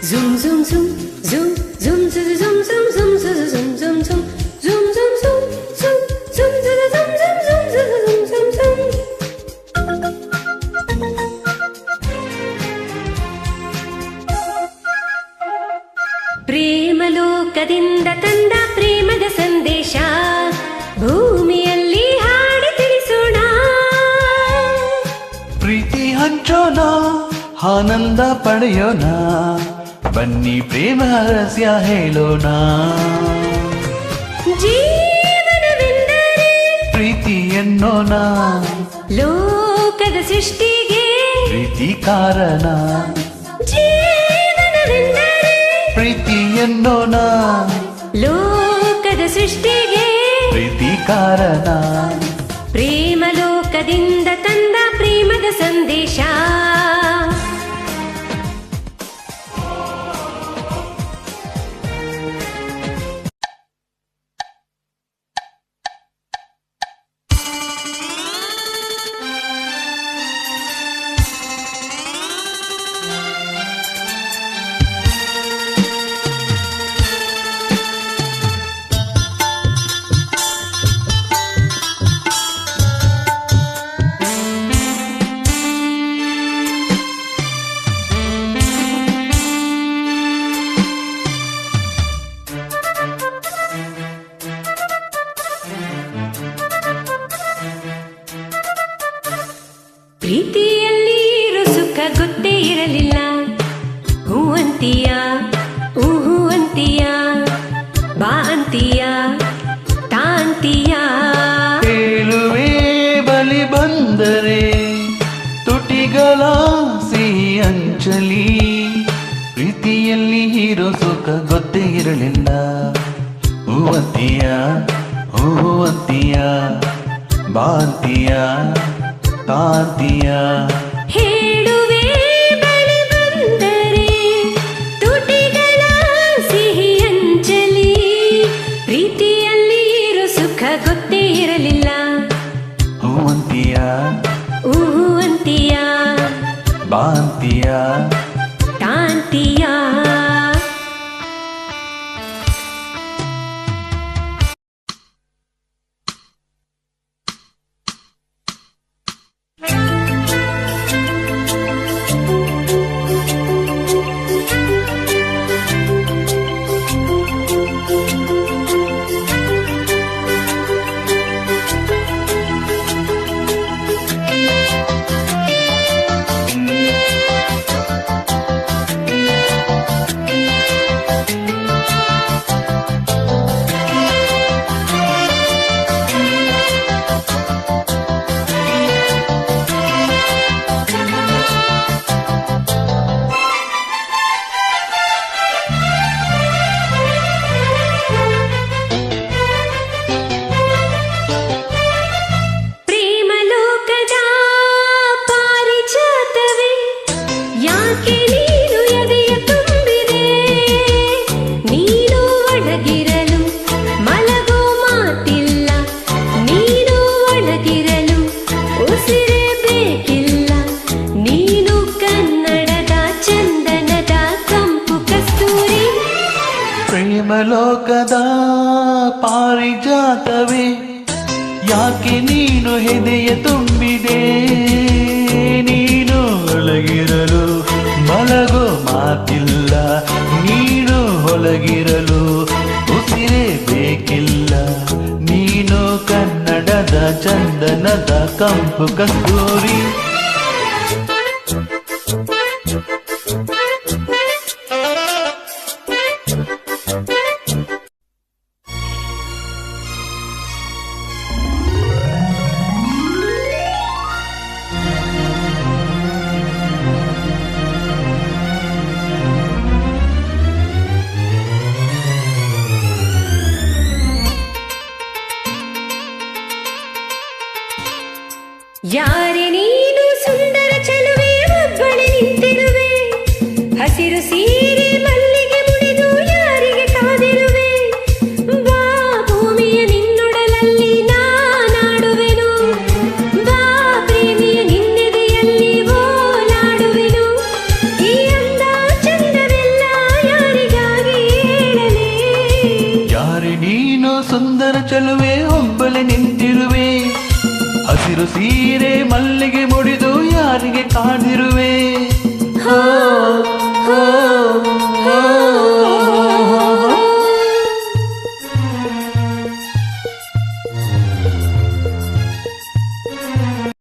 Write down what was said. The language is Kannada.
Zoom zoom zoom zoom zoom zoom zoom zoom zoom zoom zoom zoom zoom zoom zoom zoom zoom zoom zoom zoom. ಪ್ರೇಮಲೋಕದಿಂದ ತಂದ ಪ್ರೇಮದ ಸಂದೇಶ ಭೂಮಿಯಲ್ಲಿ ಹಾಡಿ ತಿಳಿಸೋಣ. ಪ್ರೀತಿ ಹಂಚೋಣ, ಆನಂದ ಪಡೆಯೋಣ, ಬನ್ನಿ ಪ್ರೇಮ ರಹಸ್ಯ ಹೇಳೋಣ. ಜೀವನವೆಂದರೆ ಪ್ರೀತಿ ಎನ್ನೋಣ, ಲೋಕದ ಸೃಷ್ಟಿಗೆ ಪ್ರೀತಿ ಕಾರಣ. ಜೀವನವೆಂದರೆ ಪ್ರೀತಿ ಎನ್ನೋಣ, ಲೋಕದ ಸೃಷ್ಟಿಗೆ ಪ್ರೀತಿ ಕಾರಣ. ಪ್ರೇಮಲೋಕದಿಂದ ತಂದ ಪ್ರೇಮದ ಸಂದೇಶ. ಪ್ರೀತಿಯಲ್ಲಿ ಇರೋ ಸುಖ ಗೊತ್ತೇ ಇರಲಿಲ್ಲ. ಹೂ ಅಂತೀಯ, ಹೂ ಅಂತೀಯ, ಬಾ ಅಂತೀಯ, ತಾ ಅಂತೀಯ. ಹೇಳುವೆ ಬಲಿ ಬಂದರೆ ತುಟಿಗಳ ಸಿಹಿ ಅಂಚಲಿ. ಪ್ರೀತಿಯಲ್ಲಿ ಇರೋ ಸುಖ ಗೊತ್ತೇ ಇರಲಿಲ್ಲ. ಹೂ ಅಂತೀಯ, ಹೂ ಅಂತೀಯ, ಬಾ ಅಂತೀಯ, ತಾಂತೀಯ. ಹೇಳುವೆ ಬಳಿ ಬಂದರೆ ತುಟಿಗಳ ಸಿಹಿ ಅಂಚಲಿ. ಪ್ರೀತಿಯಲ್ಲಿ ಇರೋ ಸುಖ ಗೊತ್ತೇ ಇರಲಿಲ್ಲ. ಹೂ ಅಂತೀಯ, ಹೂ ಅಂತೀಯ, ಬಾ ಅಂತೀಯ, ತಾ ಅಂತೀಯ. ಪ್ರೇಮಲೋಕದ ಪಾರಿಜಾತವೇ, ಯಾಕೆ ನೀನು ಹೆದೆಯ ತುಂಬಿದೆ. ನೀನು ಒಳಗಿರಲು ಮಲಗೋ ಮಾತಿಲ್ಲ, ನೀನು ಒಳಗಿರಲು ಉಸಿರೇ ಬೇಕಿಲ್ಲ. ನೀನು ಕನ್ನಡದ ಚಂದನದ ಕಂಪು ಕಸ್ತೂರಿ. ಯಾರೇ ನೀನು ಹಸಿರು ಸೀರೆ ಮಲ್ಲಿಗೆ ಮುಡಿದು ಯಾರಿಗೆ ಕಾದಿರುವೆ ಬಾ ಭೂಮಿಯ ನಿನ್ನೊಡಲಲ್ಲಿ ನಾನಾಡುವೆನು ಬಾ ಪ್ರೇಮಿಯ ನಿನ್ನೆದೆಯಲ್ಲಿ ಓಲಾಡುವೆನು ಈ ಅಂದ ಚಂದವೆಲ್ಲ ಯಾರಿಗಾಗಿ ಹೇಳಲೇ ಯಾರೇ ನೀನು ಸುಂದರ ಚಲುವೆ ಒಬ್ಬಳೆ ನಿಂತಿರುವೆ ಹಸಿರು ಸೀರೆ ಮಲ್ಲಿಗೆ ಮುಡಿದು ಯಾರಿಗೆ ಕಾದಿರು